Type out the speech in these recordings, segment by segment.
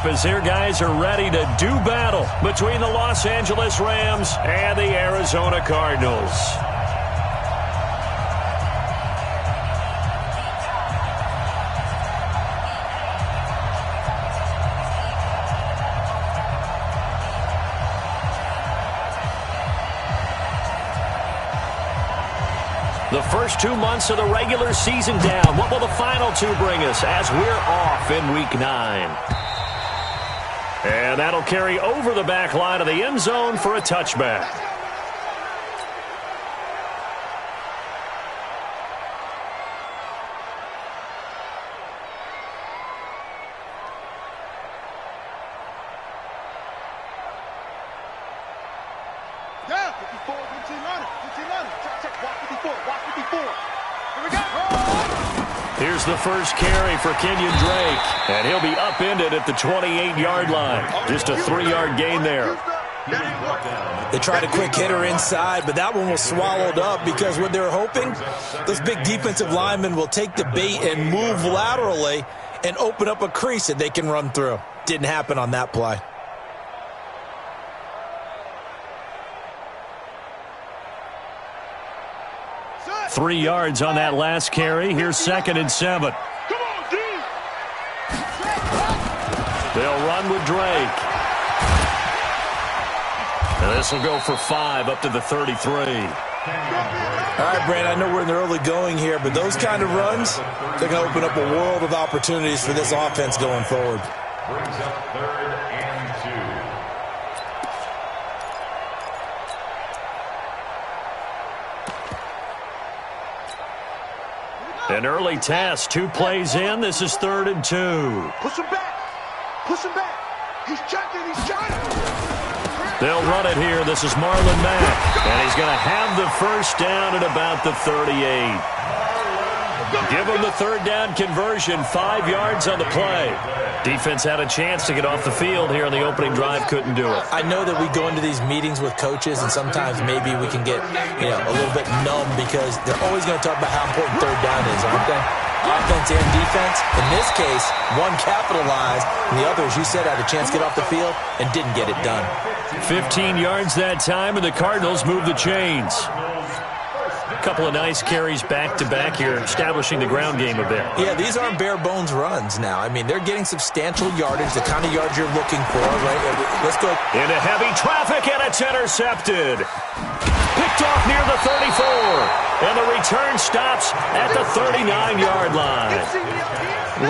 as their guys are ready to do battle between the Los Angeles Rams and the Arizona Cardinals. The first 2 months of the regular season down. What will the final two bring us as we're off in Week 9? And that'll carry over the back line of the end zone for a touchback. Here's the first carry for Kenyon Drake, and he'll be upended at the 28-yard line. Just a 3-yard gain there. They tried a quick hitter inside, but that one was swallowed up because what they're hoping, those big defensive linemen will take the bait and move laterally and open up a crease that they can run through. Didn't happen on that play. Three yards on that last carry. Here's 2nd and 7. They'll run with Drake. And this will go for 5 up to the 33. All right, Brand, I know we're in the early going here, but those kind of runs, they're going to open up a world of opportunities for this offense going forward. Brings up 3rd and 2. An early test, 2 plays in. This is 3rd and 2. Push him back. Push him back. He's checking. He's trying. They'll run it here. This is Marlon Mack. And he's going to have the first down at about the 38. Give him the 3rd down conversion. 5 yards on the play. Defense had a chance to get off the field here on the opening drive. Couldn't do it. I know that we go into these meetings with coaches, and sometimes maybe we can get, a little bit numb because they're always going to talk about how important 3rd down is, aren't they? Offense and defense. In this case, one capitalized, and the other, as you said, had a chance to get off the field and didn't get it done. 15 yards that time, and the Cardinals move the chains. A couple of nice carries back-to-back here, establishing the ground game a bit. Yeah, these aren't bare-bones runs now. I mean, they're getting substantial yardage, the kind of yards you're looking for, right? Let's go. Into heavy traffic, and it's intercepted. Picked off near the 34, and the return stops at the 39-yard line.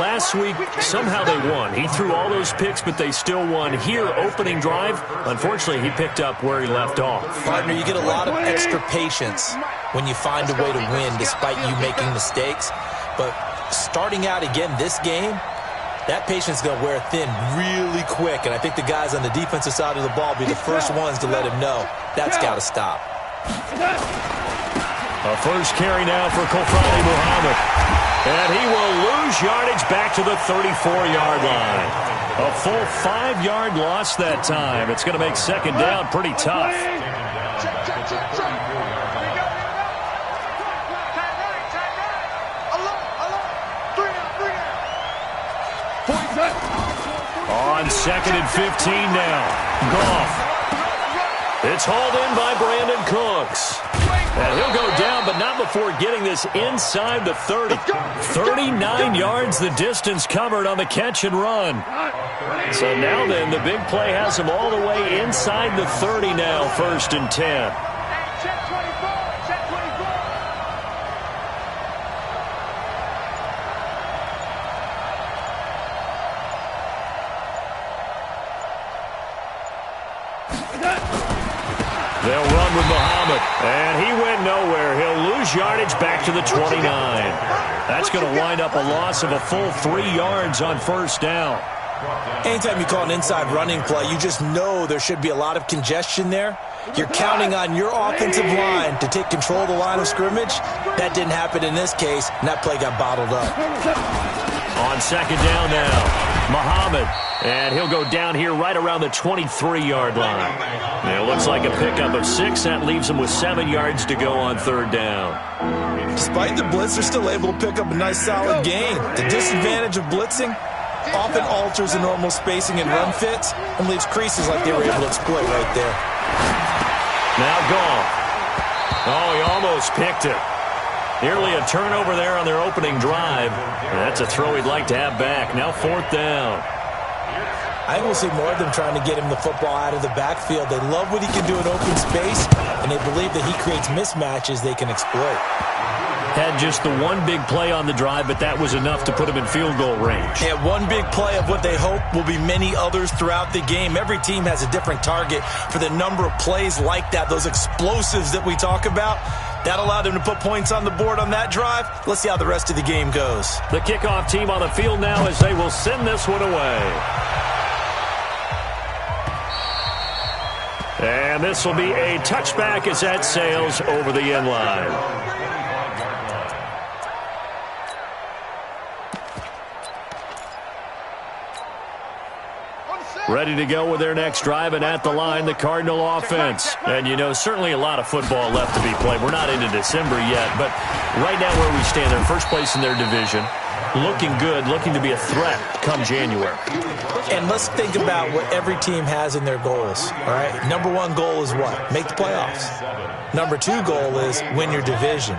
Last week, somehow they won. He threw all those picks, but they still won. Here, opening drive, unfortunately, he picked up where he left off. Partner, you get a lot of extra patience when you find a way to win despite you making mistakes. But starting out again this game, that patience is going to wear thin really quick. And I think the guys on the defensive side of the ball will be the first ones to let him know that's got to stop. A first carry now for Kofrani Muhammad. And he will lose yardage back to the 34-yard line. A full 5-yard loss that time. It's going to make 2nd down pretty tough. On 2nd and 15 now. Goff. It's hauled in by Brandon Cooks. And he'll go down, but not before getting this inside the 30. 39 yards the distance covered on the catch and run. So now then, the big play has him all the way inside the 30 now, 1st and 10. They'll run with Muhammad, and he went nowhere. He'll lose yardage back to the 29. That's going to wind up a loss of a full 3 yards on 1st down. Anytime you call an inside running play, you just know there should be a lot of congestion there. You're counting on your offensive line to take control of the line of scrimmage. That didn't happen in this case, and that play got bottled up. On 2nd down now, Muhammad. And he'll go down here right around the 23-yard line. And it looks like a pickup of 6. That leaves him with 7 yards to go on 3rd down. Despite the blitz, they're still able to pick up a nice solid gain. The disadvantage of blitzing, often alters the normal spacing and run fits and leaves creases like they were able to exploit right there. Now Goff. Oh, he almost picked it. Nearly a turnover there on their opening drive. That's a throw he'd like to have back. Now 4th down. I think we'll see more of them trying to get him the football out of the backfield. They love what he can do in open space, and they believe that he creates mismatches they can exploit. Had just the one big play on the drive, but that was enough to put him in field goal range. Yeah, one big play of what they hope will be many others throughout the game. Every team has a different target for the number of plays like that, those explosives that we talk about. That allowed them to put points on the board on that drive. Let's see how the rest of the game goes. The kickoff team on the field now as they will send this one away. And this will be a touchback as that sails over the end line. Ready to go with their next drive, and at the line, the Cardinal offense. And, you know, certainly a lot of football left to be played. We're not into December yet, but right now where we stand, they're first place in their division. Looking good, looking to be a threat come January. And let's think about what every team has in their goals, all right? Number one goal is what? Make the playoffs. Number two goal is win your division.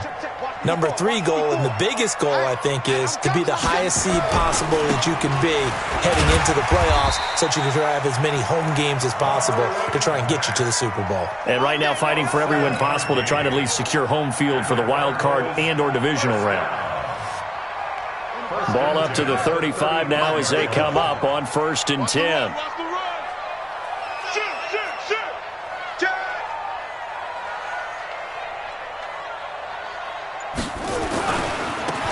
Number three goal, and the biggest goal, I think, is to be the highest seed possible that you can be heading into the playoffs so that you can have as many home games as possible to try and get you to the Super Bowl. And right now fighting for every win possible to try to at least secure home field for the wild card and or divisional round. Ball up to the 35 now as they come up on 1st and 10.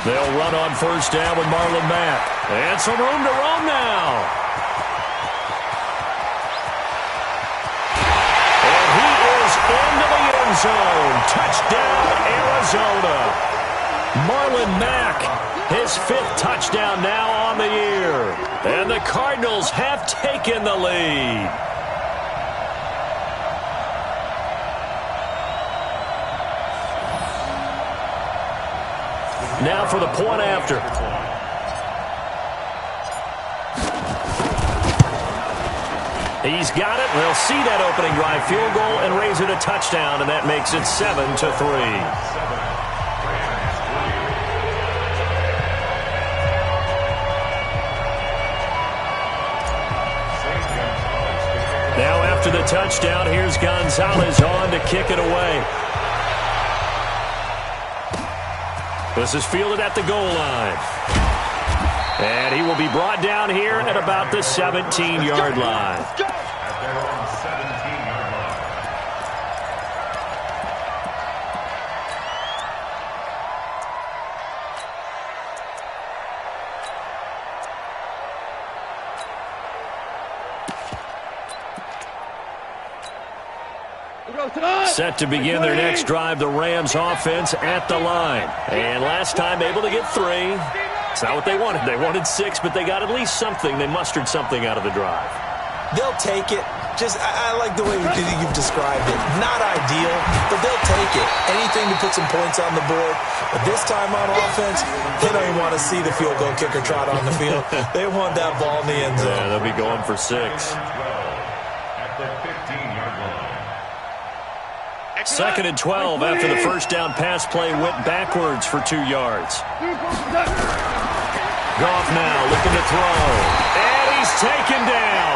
They'll run on 1st down with Marlon Mack. And some room to roam now. And he is into the end zone. Touchdown, Arizona. Marlon Mack, his 5th touchdown now on the year. And the Cardinals have taken the lead. Now for the point after. He's got it. They'll see that opening drive field goal and raise it a touchdown, and that makes it 7-3. Now after the touchdown, here's Gonzalez on to kick it away. This is fielded at the goal line. And he will be brought down here at about the 17-yard line. At their own 17-yard line. Set to begin their next drive, the Rams offense at the line. And last time able to get 3. It's not what they wanted. They wanted 6, but they got at least something. They mustered something out of the drive. They'll take it. I like the way you've described it. Not ideal, but they'll take it. Anything to put some points on the board. But this time on offense, they don't even want to see the field goal kicker trot on the field. They want that ball in the end zone. Yeah, they'll be going for 6. At the 15-yard line. 2nd and 12 after the first down pass play went backwards for 2 yards. Goff now looking to throw. And he's taken down.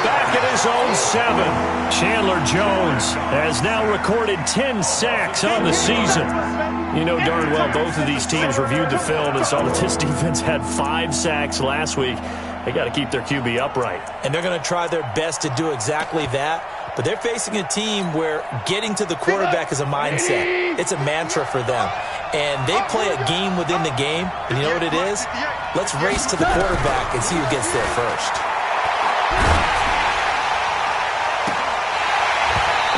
Back at his own 7. Chandler Jones has now recorded 10 sacks on the season. You know darn well both of these teams reviewed the film and saw that this defense had 5 sacks last week. They got to keep their QB upright. And they're going to try their best to do exactly that. But they're facing a team where getting to the quarterback is a mindset. It's a mantra for them. And they play a game within the game. And you know what it is? Let's race to the quarterback and see who gets there first.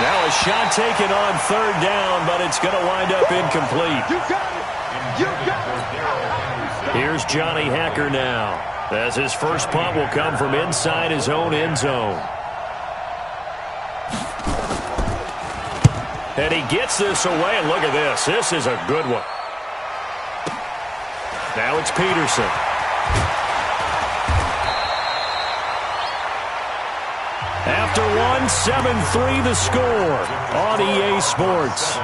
Now a shot taken on 3rd down, but it's going to wind up incomplete. Here's Johnny Hacker now, as his first punt will come from inside his own end zone. And he gets this away, and look at this. This is a good one. Now it's Peterson. After one, 7-3 the score on EA Sports.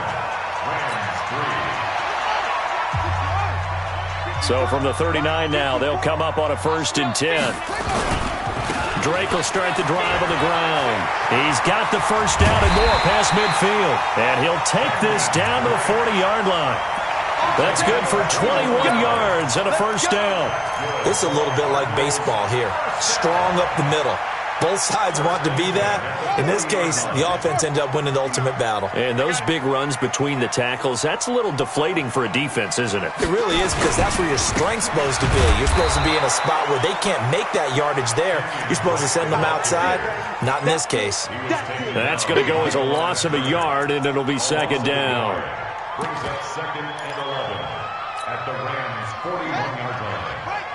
So from the 39 now, they'll come up on a 1st and 10. Drake will start the drive on the ground. He's got the first down and more past midfield. And he'll take this down to the 40-yard line. That's good for 21 yards and a first down. This is a little bit like baseball here. Strong up the middle. Both sides want to be that. In this case, the offense ended up winning the ultimate battle. And those big runs between the tackles, that's a little deflating for a defense, isn't it? It really is, because that's where your strength's supposed to be. You're supposed to be in a spot where they can't make that yardage there. You're supposed to send them outside. Not in this case. That's going to go as a loss of a yard, and it'll be 2nd down. Brings up 2nd and 11 at the Rams' 41-yard line.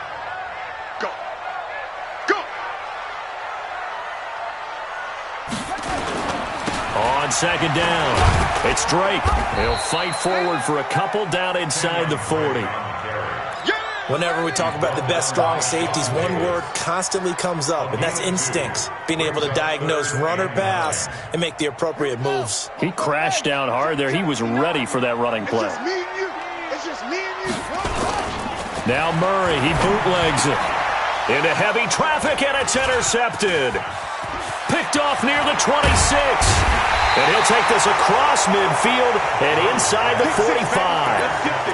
Go. Go. On 2nd down, it's Drake. He'll fight forward for a couple down inside the 40. Whenever we talk about the best strong safeties, one word constantly comes up, and that's instincts. Being able to diagnose run or pass and make the appropriate moves. He crashed down hard there. He was ready for that running play. It's just me and you. It's just me and you. Now Murray, he bootlegs it. Into heavy traffic, and it's intercepted. Picked off near the 26. And he'll take this across midfield and inside the 45.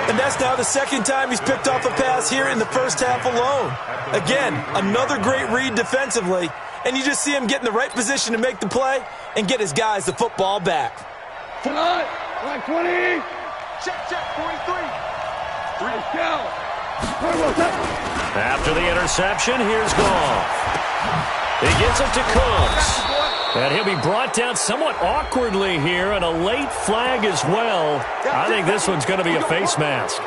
And that's now the 2nd time he's picked off a pass here in the first half alone. Again, another great read defensively. And you just see him get in the right position to make the play and get his guys the football back. Tonight, like 20. Check, 43. 3 down. After the interception, here's Goff. He gets it to Cooks. And he'll be brought down somewhat awkwardly here, and a late flag as well. I think this one's going to be a face mask.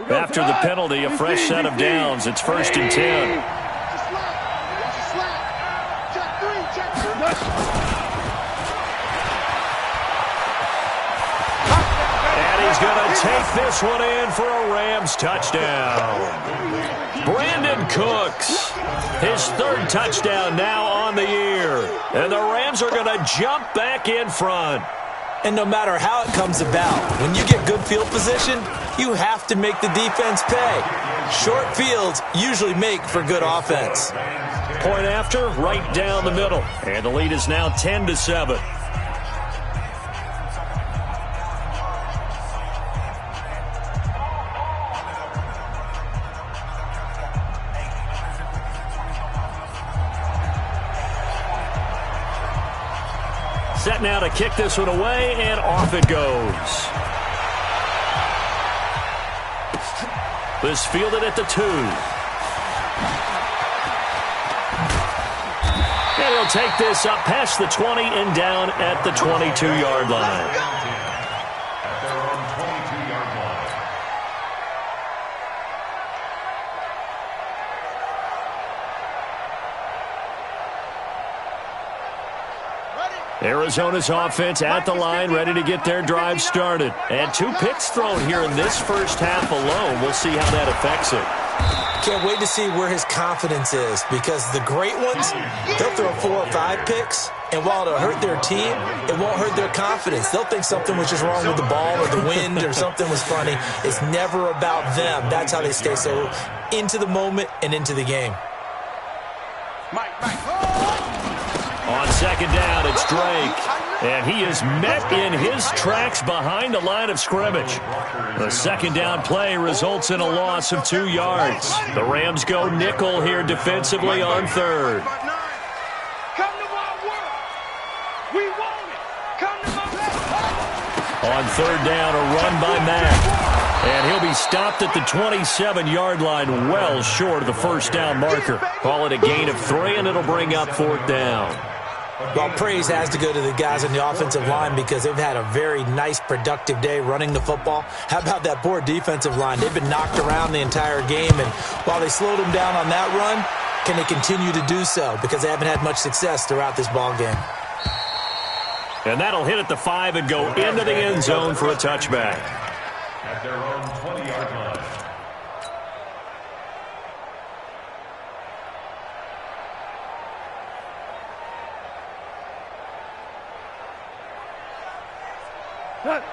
After the penalty, a fresh set of downs. It's 1st and 10. He's going to take this one in for a Rams touchdown. Brandon Cooks, his 3rd touchdown now on the year. And the Rams are going to jump back in front. And no matter how it comes about, when you get good field position, you have to make the defense pay. Short fields usually make for good offense. Point after, right down the middle. And the lead is now 10-7. Set now to kick this one away, and off it goes. This fielded at the 2. And he'll take this up past the 20 and down at the 22-yard line. At their own 22-yard line. Arizona's offense at the line, ready to get their drive started. And 2 picks thrown here in this first half alone. We'll see how that affects it. Can't wait to see where his confidence is, because the great ones, they'll throw 4 or 5 picks, and while it'll hurt their team, it won't hurt their confidence. They'll think something was just wrong with the ball or the wind or something was funny. It's never about them. That's how they stay so into the moment and into the game. On 2nd down, it's Drake. And he is met in his tracks behind the line of scrimmage. The 2nd down play results in a loss of 2 yards. The Rams go nickel here defensively on 3rd. On 3rd down, a run by Mack. And he'll be stopped at the 27-yard line, well short of the first down marker. Call it a gain of 3, and it'll bring up 4th down. Well, praise has to go to the guys on the offensive line because they've had a very nice, productive day running the football. How about that poor defensive line? They've been knocked around the entire game, and while they slowed them down on that run, can they continue to do so? Because they haven't had much success throughout this ball game. And that'll hit at the 5 and go into the end zone for a touchback. At their own 20-yard line.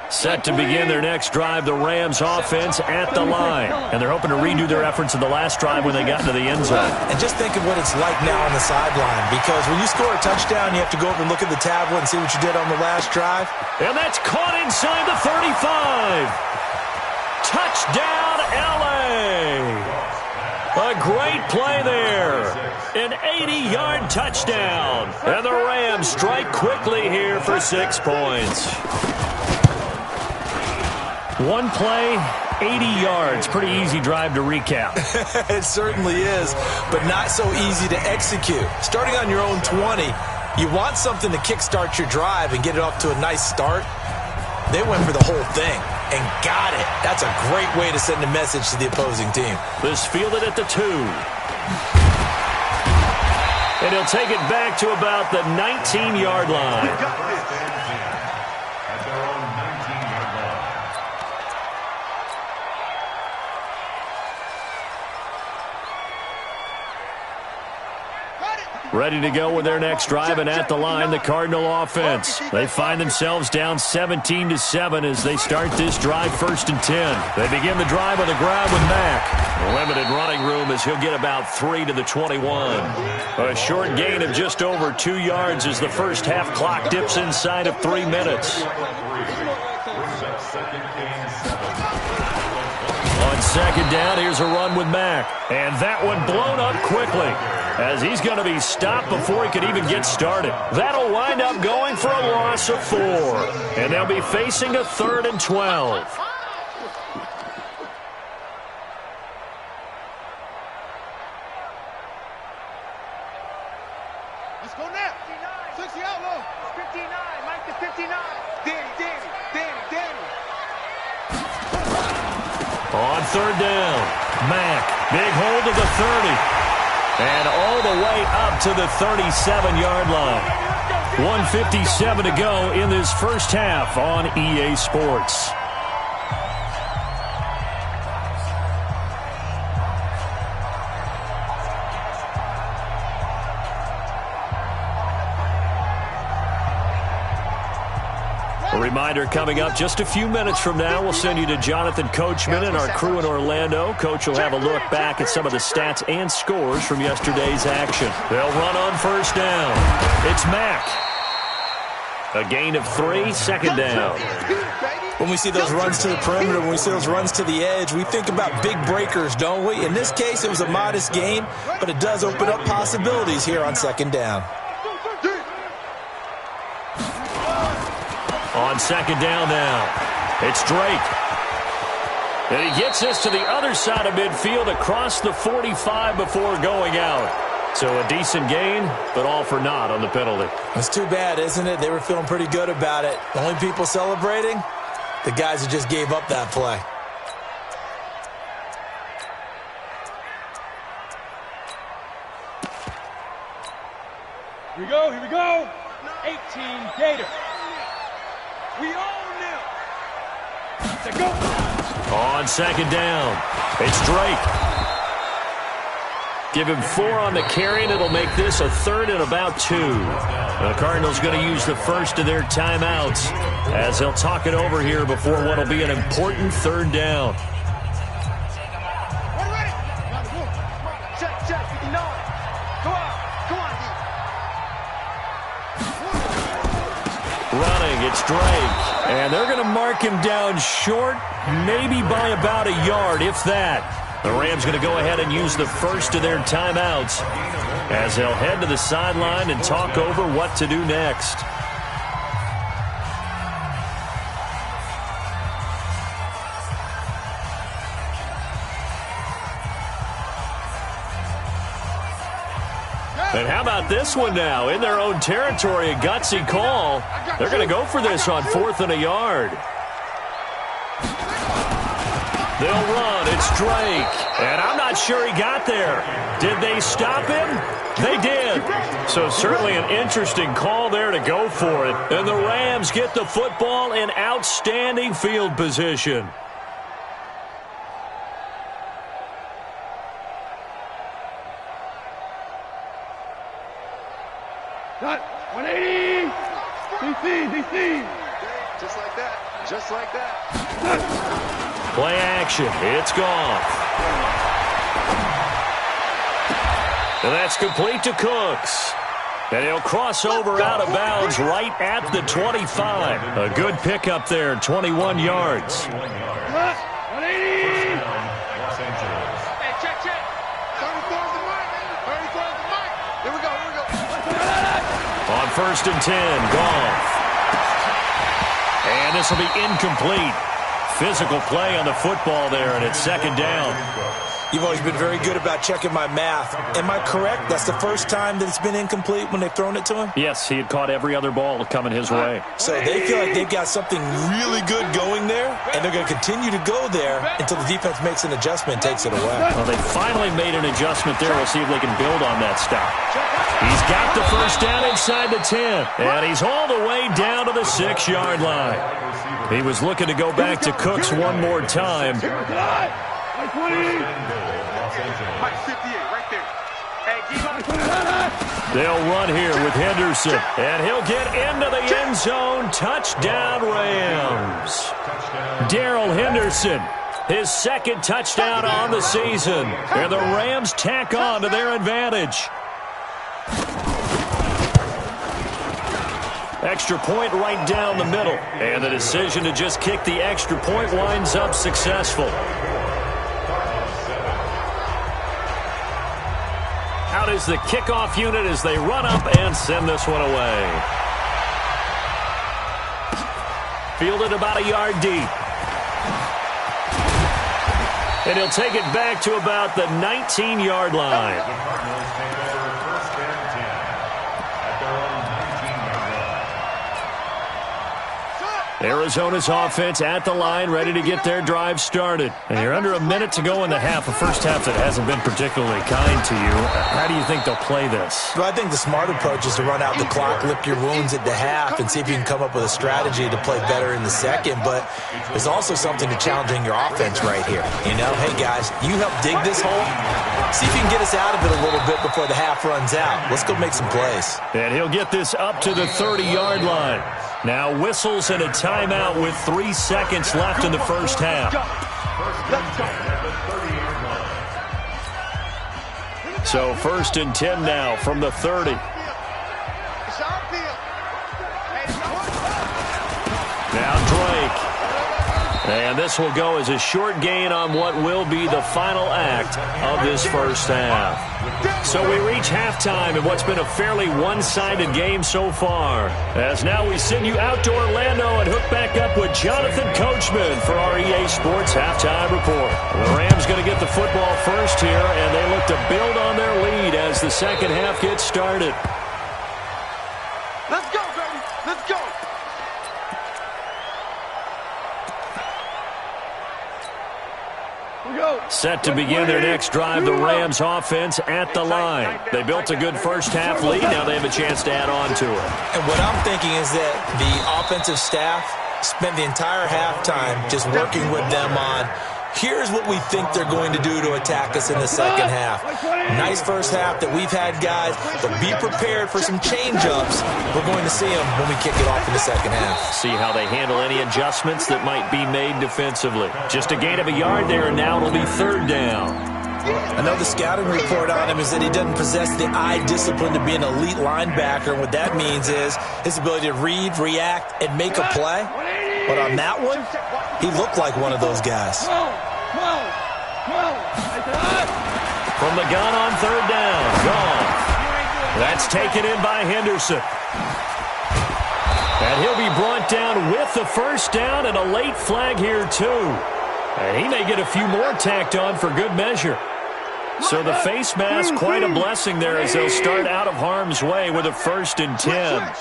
Set to begin their next drive, the Rams offense at the line. And they're hoping to redo their efforts in the last drive when they got into the end zone. And just think of what it's like now on the sideline, because when you score a touchdown, you have to go over and look at the tablet and see what you did on the last drive. And that's caught inside the 35. Touchdown, L.A. A great play there. An 80-yard touchdown. And the Rams strike quickly here for 6 points. One play, 80 yards. Pretty easy drive to recap. It certainly is, but not so easy to execute. Starting on your own 20, you want something to kickstart your drive and get it off to a nice start. They went for the whole thing and got it. That's a great way to send a message to the opposing team. This fielded at the 2. And he'll take it back to about the 19-yard line. At their own 19-yard line. Ready to go with their next drive, and at the line, the Cardinal offense. They find themselves down 17-7 as they start this drive 1st and 10. They begin the drive on the ground with Mack. Limited running room as he'll get about 3 to the 21. A short gain of just over 2 yards as the first half clock dips inside of 3 minutes. On second down, here's a run with Mack. And that one blown up quickly, as he's going to be stopped before he could even get started. That'll wind up going for a loss of 4. And they'll be facing a 3rd and 12. Let's go now. 60 out low. 59. Mike to 59. Danny. On 3rd down, Mack. Big hold of the 30. And all the way up to the 37-yard line. 1:57 to go in this first half on EA Sports. A reminder coming up just a few minutes from now, we'll send you to Jonathan Coachman and our crew in Orlando. Coach will have a look back at some of the stats and scores from yesterday's action. They'll run on 1st down. It's Mack. A gain of 3, 2nd down. When we see those runs to the perimeter, when we see those runs to the edge, we think about big breakers, don't we? In this case, it was a modest gain, but it does open up possibilities here on 2nd down. On 2nd down now, it's Drake. And he gets us to the other side of midfield across the 45 before going out. So a decent gain, but all for naught on the penalty. It's too bad, isn't it? They were feeling pretty good about it. The only people celebrating, the guys who just gave up that play. Here we go. 18 Gator. We own them. To go. On 2nd down, it's Drake. Give him 4 on the carry, and it'll make this a 3rd and about 2. The Cardinals going to use the first of their timeouts as they'll talk it over here before what will be an important 3rd down. Check. 59. Go on. Running, it's Drake. And they're going to mark him down short, maybe by about a yard, if that. The Rams going to go ahead and use the first of their timeouts as they'll head to the sideline and talk over what to do next. And how about this one now? In their own territory, a gutsy call. They're going to go for this on 4th and a yard. They'll run. It's Drake. And I'm not sure he got there. Did they stop him? They did. So certainly an interesting call there to go for it. And the Rams get the football in outstanding field position. Cut. 180. DC. Just like that. Just like that. Play action. It's gone. And that's complete to Cooks. And he'll cross over out of bounds right at the 25. A good pickup there, 21 yards. 180. Hey, check. 34's the mic. 34's the mic. Here we go. On 1st and 10, Goff. And this will be incomplete. Physical play on the football there, and it's 2nd down. You've always been very good about checking my math. Am I correct? That's the first time that it's been incomplete when they've thrown it to him? Yes, he had caught every other ball coming his way. So they feel like they've got something really good going there, and they're going to continue to go there until the defense makes an adjustment and takes it away. Well, they finally made an adjustment there. We'll see if they can build on that stop. He's got the 1st down inside the 10, and he's all the way down to the 6-yard line. He was looking to go back to Cooks one more time. Mike 58 right there. Hey, They'll run here with Henderson, and he'll get into the end zone. Touchdown, Rams. Darrell Henderson, his 2nd touchdown on the season. And the Rams tack on to their advantage. Extra point right down the middle. And the decision to just kick the extra point winds up successful. Out is the kickoff unit as they run up and send this one away. Fielded about a yard deep. And he'll take it back to about the 19-yard line. Arizona's offense at the line, ready to get their drive started. And you're under a minute to go in the half, a first half that hasn't been particularly kind to you. How do you think they'll play this? Well, I think the smart approach is to run out the clock, lick your wounds at the half, and see if you can come up with a strategy to play better in the second. But there's also something to challenging your offense right here. You know, hey, guys, you help dig this hole. See if you can get us out of it a little bit before the half runs out. Let's go make some plays. And he'll get this up to the 30-yard line. Now whistles and a timeout with 3 seconds left in the first half. So 1st and 10 now from the 30. Now Drake. And this will go as a short gain on what will be the final act of this first half. So we reach halftime in what's been a fairly one-sided game so far. As now we send you out to Orlando and hook back up with Jonathan Coachman for our EA Sports Halftime Report. The Rams going to get the football first here, and they look to build on their lead as the second half gets started. let's go, baby. Let's go. Set to begin their next drive, the Rams offense at the line. They built a good first half lead. Now they have a chance to add on to it. And what I'm thinking is that the offensive staff spent the entire halftime just working with them on, here's what we think they're going to do to attack us in the second half. Nice first half that we've had, guys, but be prepared for some change-ups. We're going to see them when we kick it off in the second half. See how they handle any adjustments that might be made defensively. Just a gain of a yard there, and now it'll be 3rd down. I know the scouting report on him is that he doesn't possess the eye discipline to be an elite linebacker. And what that means is his ability to read, react, and make a play. But on that one, he looked like one of those guys. From the gun on 3rd down, Goff. That's taken in by Henderson. And he'll be brought down with the first down and a late flag here too. And he may get a few more tacked on for good measure. So the face mask, quite a blessing there as they'll start out of harm's way with a 1st and 10.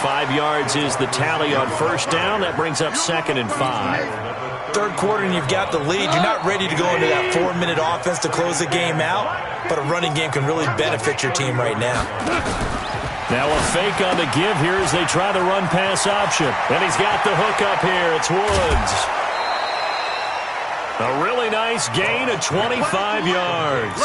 5 yards is the tally on first down. That brings up 2nd and 5. Third quarter and you've got the lead. You're not ready to go into that 4-minute offense to close the game out, but a running game can really benefit your team right now. Now a fake on the give here as they try the run-pass option. And he's got the hook up here. It's Woods. A really nice gain of 25 yards.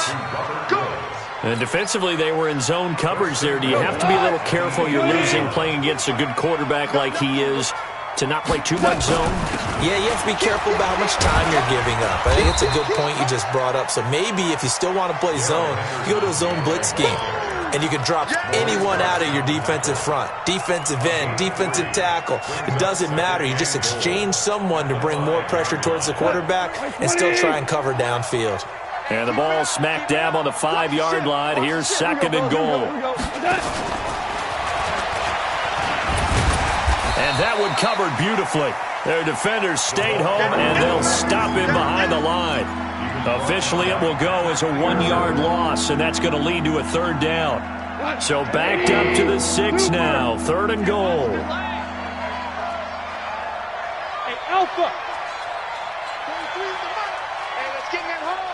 And defensively, they were in zone coverage there. Do you have to be a little careful? You're losing playing against a good quarterback like he is to not play too much zone? Yeah, you have to be careful about how much time you're giving up. I think it's a good point you just brought up. So maybe if you still want to play zone, you go to a zone blitz scheme. And you can drop anyone out of your defensive front. Defensive end, defensive tackle. It doesn't matter. You just exchange someone to bring more pressure towards the quarterback and still try and cover downfield. And the ball smack dab on the 5-yard line. Here's 2nd and goal. And that one covered beautifully. Their defenders stayed home, and they'll stop him behind the line. Officially, it will go as a 1-yard loss, and that's going to lead to a 3rd down. So backed up to the 6 now. 3rd and goal. Hey, Alpha. Hey, let's get in that hole.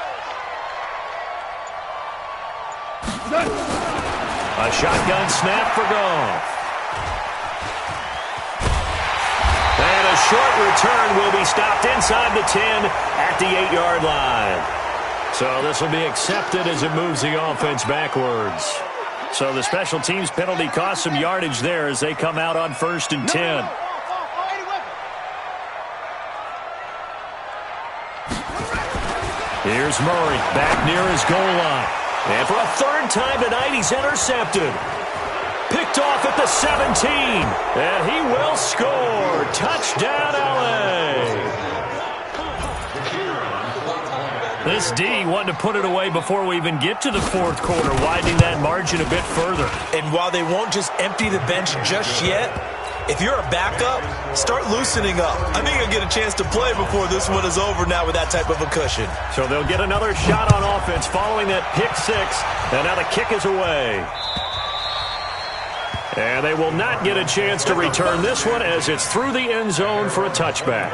A shotgun snap for Goff. And a short return will be stopped inside the 10 at the 8-yard line. So this will be accepted as it moves the offense backwards. So the special teams penalty cost some yardage there as they come out on 1st and 10. Here's Murray back near his goal line. And for a 3rd time tonight, he's intercepted. Picked off at the 17. And he will score. Touchdown, LA. This D wanted to put it away before we even get to the 4th quarter, widening that margin a bit further. And while they won't just empty the bench just yet, if you're a backup, start loosening up. I think you'll get a chance to play before this one is over now with that type of a cushion. So they'll get another shot on offense following that pick 6. And now the kick is away. And they will not get a chance to return this one as it's through the end zone for a touchback.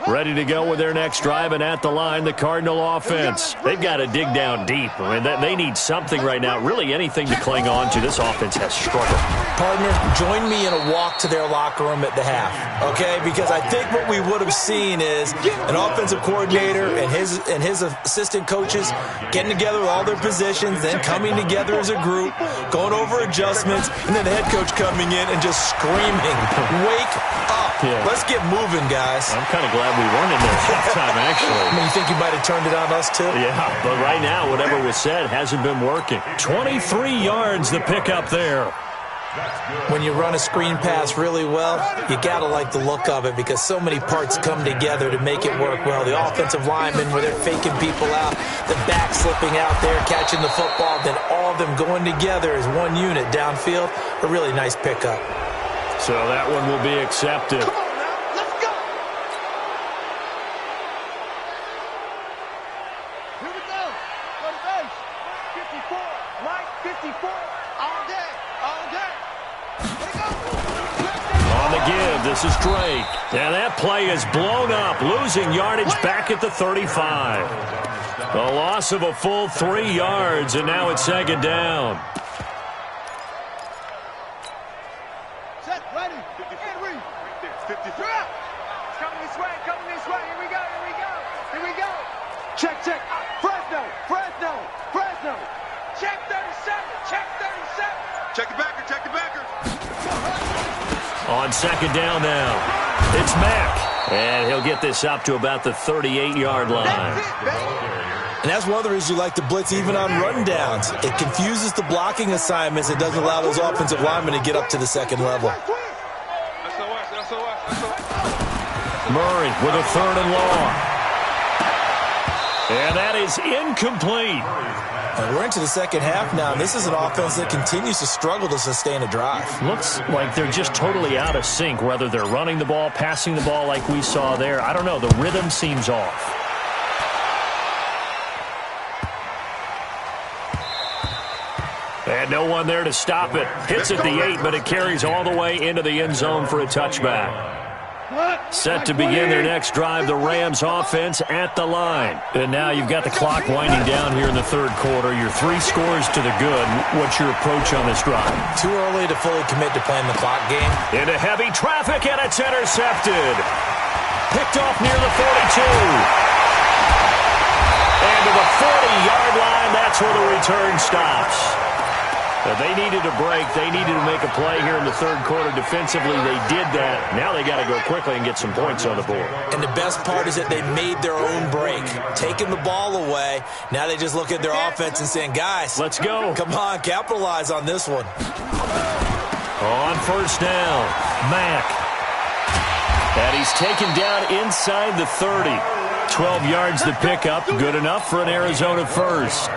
Ready to go with their next drive, and at the line, the Cardinal offense. They've got to dig down deep. I mean, they need something right now, really anything to cling on to. This offense has struggled. Partner, join me in a walk to their locker room at the half, okay? Because I think what we would have seen is an offensive coordinator and his assistant coaches getting together with all their positions, then coming together as a group, going over adjustments, and then the head coach coming in and just screaming, "Wake up. Yeah. Let's get moving, guys." I'm kind of glad we weren't in there halftime, actually. I mean, you think you might have turned it on us, too? Yeah, but right now, whatever was said hasn't been working. 23 yards the pickup there. When you run a screen pass really well, you got to like the look of it because so many parts come together to make it work well. The offensive linemen, where they're faking people out, the back slipping out there, catching the football, then all of them going together as one unit downfield. A really nice pickup. So that one will be accepted. Come on now, let's go. Here we go. Go to base. 54. Mike, 54. All day. All day. Here we go. On the give, this is Drake. And that play is blown up, losing yardage back at the 35. A loss of a full 3 yards, and now it's 2nd down. Set, ready. And read. 53. It's coming this way, coming this way. Here we go, here we go. Here we go. Check, check. Fresno, Fresno, Fresno. Check 37, check 37. Check the backer, check the backer. On 2nd down now, it's Mack. And he'll get this up to about the 38-yard line. That's it, baby. And that's one of the reasons you like to blitz even on rundowns. It confuses the blocking assignments. It doesn't allow those offensive linemen to get up to the 2nd level. Murray with a 3rd and long. And that is incomplete. And we're into the 2nd half now, and this is an offense that continues to struggle to sustain a drive. Looks like they're just totally out of sync, whether they're running the ball, passing the ball like we saw there. I don't know. The rhythm seems off. And no one there to stop it. Hits at the 8, but it carries all the way into the end zone for a touchback. Set to begin their next drive, the Rams offense at the line. And now you've got the clock winding down here in the third quarter. You're 3 scores to the good. What's your approach on this drive? Too early to fully commit to playing the clock game. Into heavy traffic, and it's intercepted. Picked off near the 42. And to the 40-yard line, that's where the return stops. They needed a break. They needed to make a play here in the third quarter defensively. They did that. Now they got to go quickly and get some points on the board. And the best part is that they made their own break. Taking the ball away, now they just look at their offense and saying, guys, let's go. Come on, capitalize on this one. On first down, Mack. And he's taken down inside the 30. 12 yards the pickup. Good enough for an Arizona first.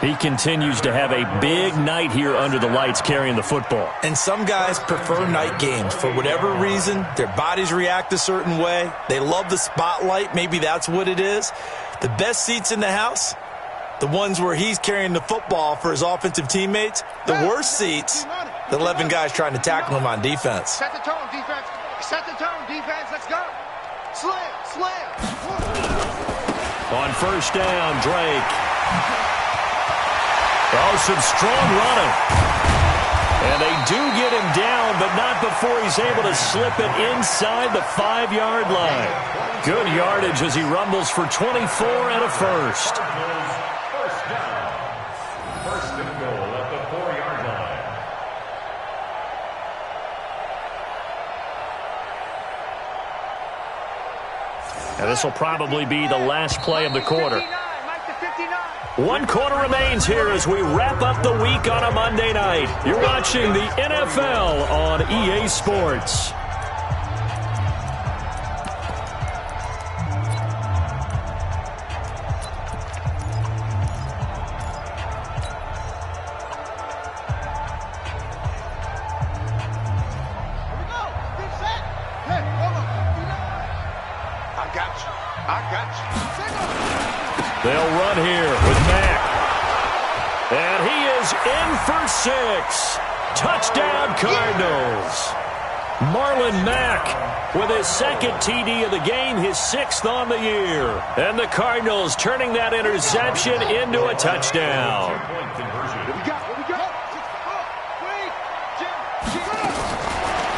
He continues to have a big night here under the lights carrying the football. And some guys prefer night games. For whatever reason, their bodies react a certain way. They love the spotlight. Maybe that's what it is. The best seats in the house, the ones where he's carrying the football for his offensive teammates. The worst seats, the 11 guys trying to tackle him on defense. Set the tone, defense. Set the tone, defense. Let's go. Slam, slam. On first down, Drake. Oh, some strong running. And they do get him down, but not before he's able to slip it inside the 5-yard line. Good yardage as he rumbles for 24 and a first. First down. First and goal at the 4-yard line. And this will probably be the last play of the quarter. 1 quarter remains here as we wrap up the week on a Monday night. You're watching the NFL on EA Sports. They'll run here with Mack. And he is in for 6. Touchdown, Cardinals. Marlon Mack with his second TD of the game, his 6th on the year. And the Cardinals turning that interception into a touchdown.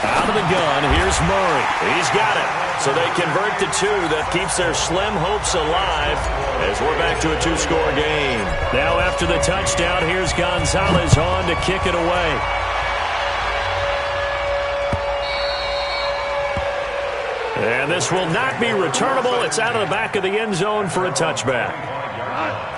Out of the gun, here's Murray. He's got it. So they convert to 2. That keeps their slim hopes alive as we're back to a 2-score game. Now after the touchdown, here's Gonzalez on to kick it away. And this will not be returnable. It's out of the back of the end zone for a touchback.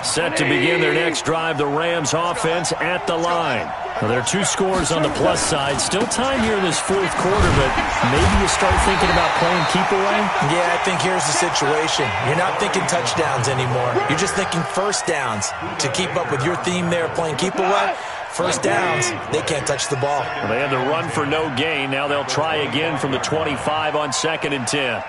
Set to begin their next drive, the Rams offense at the line. Well, there are 2 scores on the plus side. Still time here in this fourth quarter, but maybe you start thinking about playing keep away? Yeah, I think here's the situation. You're not thinking touchdowns anymore. You're just thinking first downs. To keep up with your theme there, playing keep away, first downs, they can't touch the ball. Well, they had to run for no gain. Now they'll try again from the 25 on 2nd and 10.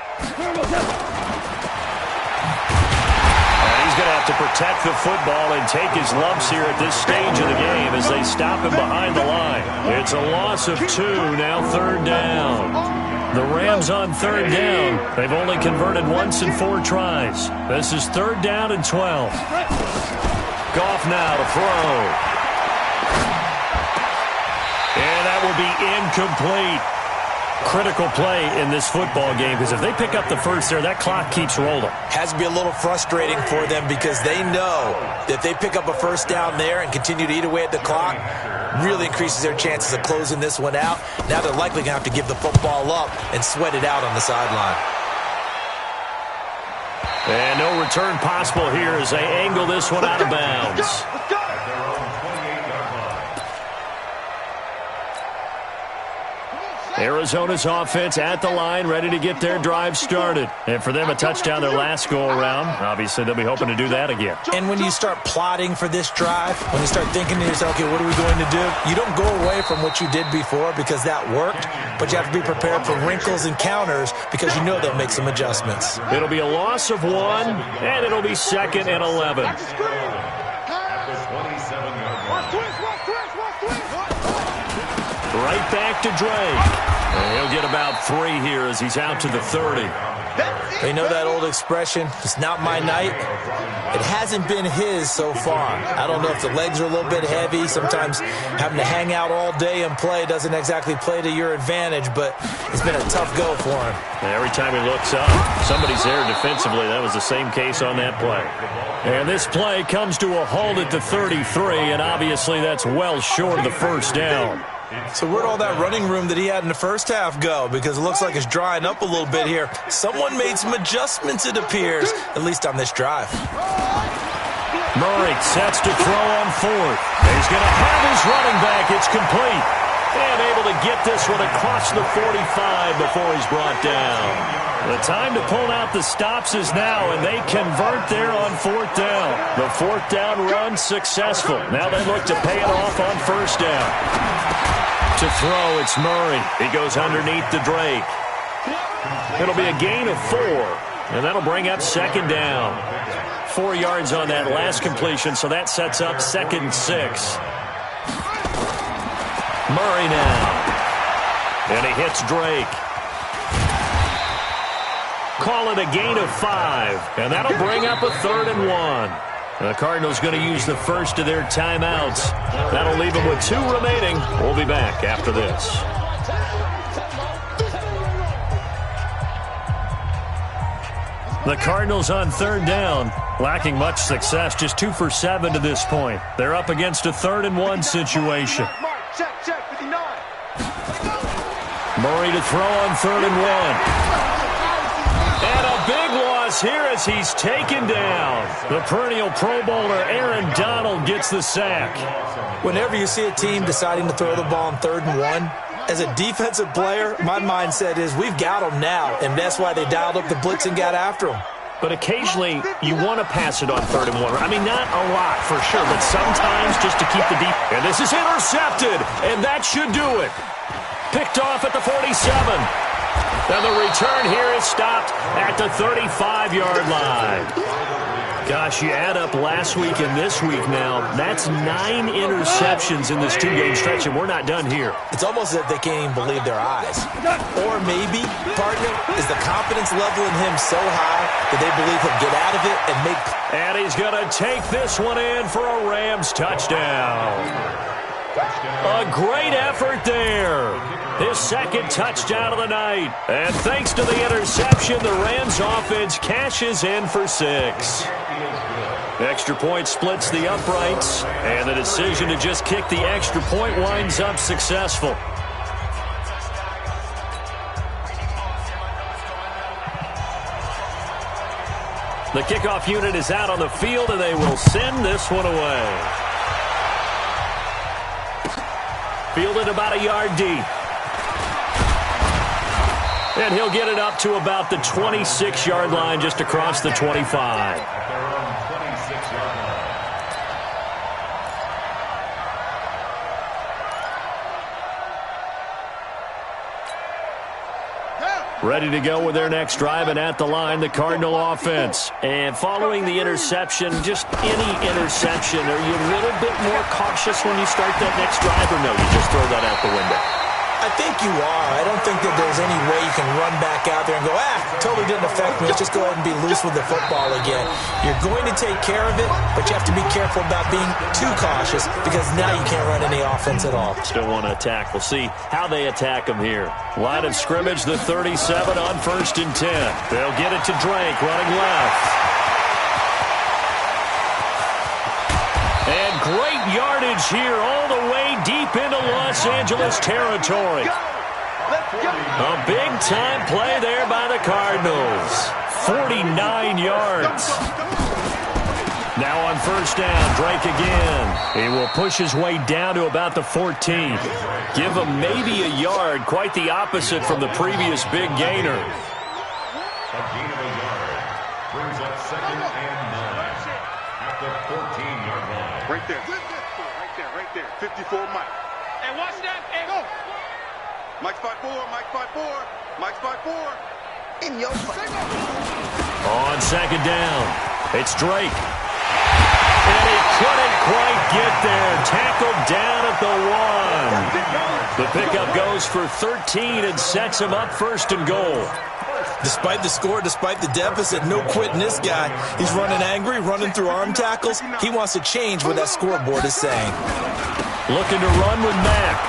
He's going to have to protect the football and take his lumps here at this stage of the game as they stop him behind the line. It's a loss of 2, now 3rd down. The Rams on 3rd down. They've only converted once in 4 tries. This is 3rd down and 12. Goff now to throw. And that will be incomplete. Critical play in this football game because if they pick up the first there, that clock keeps rolling. Has to be a little frustrating for them because they know that if they pick up a first down there and continue to eat away at the clock, really increases their chances of closing this one out. Now they're likely going to have to give the football up and sweat it out on the sideline. And no return possible here as they angle this one out of bounds. Arizona's offense at the line, ready to get their drive started. And for them, a touchdown their last go-around. Obviously, they'll be hoping to do that again. And when you start plotting for this drive, when you start thinking to yourself, okay, what are we going to do? You don't go away from what you did before because that worked, but you have to be prepared for wrinkles and counters because you know they'll make some adjustments. It'll be a loss of 1, and it'll be 2nd and 11. At the 27-yard line. Right back to Drake. And he'll get about 3 here as he's out to the 30. You know that old expression, it's not my night? It hasn't been his so far. I don't know if the legs are a little bit heavy. Sometimes having to hang out all day and play doesn't exactly play to your advantage, but it's been a tough go for him. Every time he looks up, somebody's there defensively. That was the same case on that play. And this play comes to a halt at the 33, and obviously that's well short of the first down. So where'd all that running room that he had in the first half go? Because it looks like it's drying up a little bit here. Someone made some adjustments, it appears, at least on this drive. Murray sets to throw on 4th. He's going to have his running back. It's complete. And able to get this one across the 45 before he's brought down. The time to pull out the stops is now, and they convert there on 4th down. The 4th down run successful. Now they look to pay it off on 1st down. To throw, it's Murray. He goes underneath to Drake. It'll be a gain of 4, and that'll bring up 2nd down. 4 yards on that last completion, so that sets up 2nd and 6. Murray now. And he hits Drake. Call it a gain of 5, and that'll bring up a 3rd and 1. The Cardinals going to use the first of their timeouts. That'll leave them with 2 remaining. We'll be back after this. The Cardinals on 3rd down, lacking much success, just 2 for 7 to this point. They're up against a 3rd and 1 situation. Murray to throw on 3rd and 1. And a big loss here as he's taken down. The perennial Pro Bowler Aaron Donald gets the sack. Whenever you see a team deciding to throw the ball on 3rd and 1, as a defensive player, my mindset is we've got them now, and that's why they dialed up the blitz and got after them. But occasionally, you want to pass it on 3rd and 1. I mean, not a lot for sure, but sometimes just to keep the deep. And this is intercepted, and that should do it. Picked off at the 47. And the return here is stopped at the 35-yard line. Gosh, you add up last week and this week now, that's 9 interceptions in this 2-game stretch, and we're not done here. It's almost as if they can't even believe their eyes. Or maybe, partner, is the confidence level in him so high that they believe he'll get out of it and make... And he's going to take this one in for a Rams touchdown. A great effort there. His 2nd touchdown of the night. And thanks to the interception, the Rams offense cashes in for 6. Extra point splits the uprights, and the decision to just kick the extra point winds up successful. The kickoff unit is out on the field, and they will send this one away. Fielded about a yard deep. And he'll get it up to about the 26-yard line, just across the 25. Ready to go with their next drive, and at the line, the Cardinal offense. And following the interception, just any interception, are you a little bit more cautious when you start that next drive, or no, you just throw that out the window? I think you are. I don't think that there's any way you can run back out there and go, totally didn't affect me. Let's just go ahead and be loose with the football again. You're going to take care of it, but you have to be careful about being too cautious because now you can't run any offense at all. Still want to attack. We'll see how they attack them here. Line of scrimmage, the 37 on 1st and 10. They'll get it to Drake, running left. And great yardage here all the way deep into Los Angeles territory. A big-time play there by the Cardinals. 49 yards. Now on 1st down, Drake again. He will push his way down to about the 14. Give him maybe a yard, quite the opposite from the previous big gainer. A gain of a yard brings up 2nd and 9 at the 14-yard line. Right there. 54 Mike. Hey, watch that. Hey, go. Mike's 5'4", Mike's 5'4", Mike's 5'4". In your face. On 2nd down, it's Drake. And he couldn't quite get there. Tackled down at the 1. The pickup goes for 13 and sets him up 1st and goal. Despite the score, despite the deficit, no quitting this guy. He's running angry, running through arm tackles. He wants to change what that scoreboard is saying. Looking to run with Mack.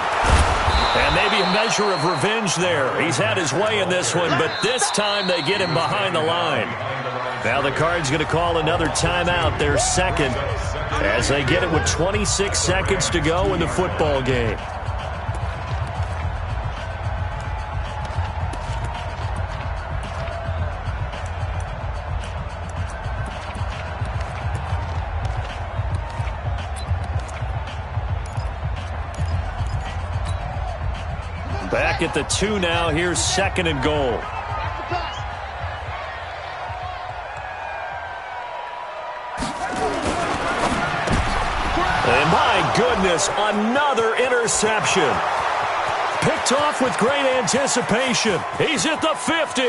And maybe a measure of revenge there. He's had his way in this one, but this time they get him behind the line. Now the Cards going to call another timeout, their second, as they get it with 26 seconds to go in the football game. Back at the 2 now. Here's 2nd and goal. And my goodness, another interception. Picked off with great anticipation. He's at the 50,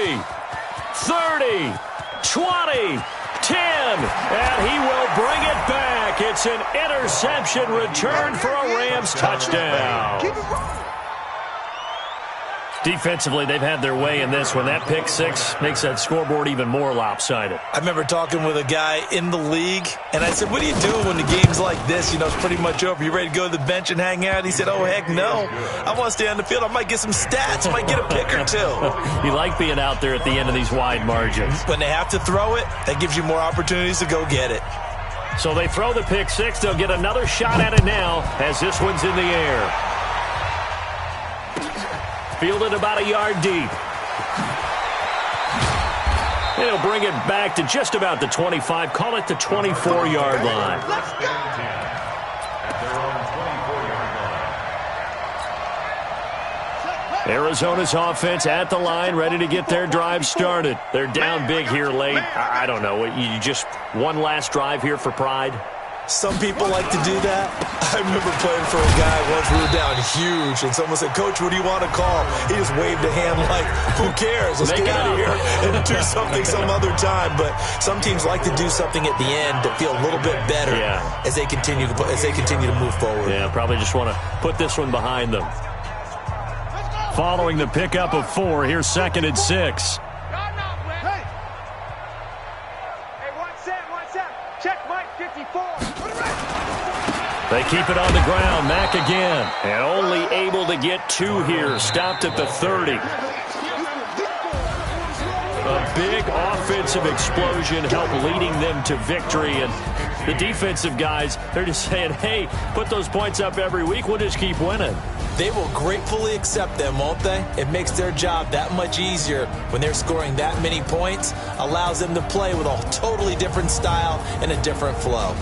30, 20, 10, and he will bring it back. It's an interception return for a Rams touchdown. Defensively, they've had their way in this one. That pick 6 makes that scoreboard even more lopsided. I remember talking with a guy in the league, and I said, what do you do when the game's like this? You know, it's pretty much over. You ready to go to the bench and hang out? He said, oh, heck no. I want to stay on the field. I might get some stats. I might get a pick or 2. You like being out there at the end of these wide margins. When they have to throw it, that gives you more opportunities to go get it. So they throw the pick 6. They'll get another shot at it now as this one's in the air. Fielded about a yard deep. He'll bring it back to just about the 25. Call it the 24-yard line. Let's go! At their own 24-yard line. Arizona's offense at the line, ready to get their drive started. They're down big here late. I don't know. You just one last drive here for pride? Some people like to do that. I remember playing for a guy once. We were down huge, and someone said, Coach, what do you want to call? He just waved a hand like, who cares? Let's get out of here and do something some other time. But some teams like to do something at the end to feel a little bit better as they continue to move forward. Yeah, probably just want to put this one behind them. Following the pickup of 4, here's 2nd and 6. They keep it on the ground. Mack again. And only able to get 2 here. Stopped at the 30. A big offensive explosion helped leading them to victory. And the defensive guys, they're just saying, hey, put those points up every week. We'll just keep winning. They will gratefully accept them, won't they? It makes their job that much easier when they're scoring that many points. Allows them to play with a totally different style and a different flow.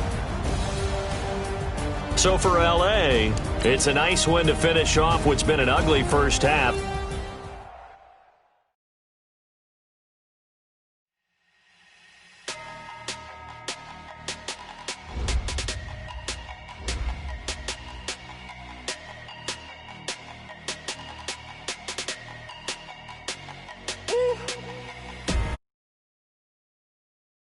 So for L.A., it's a nice win to finish off what's been an ugly first half.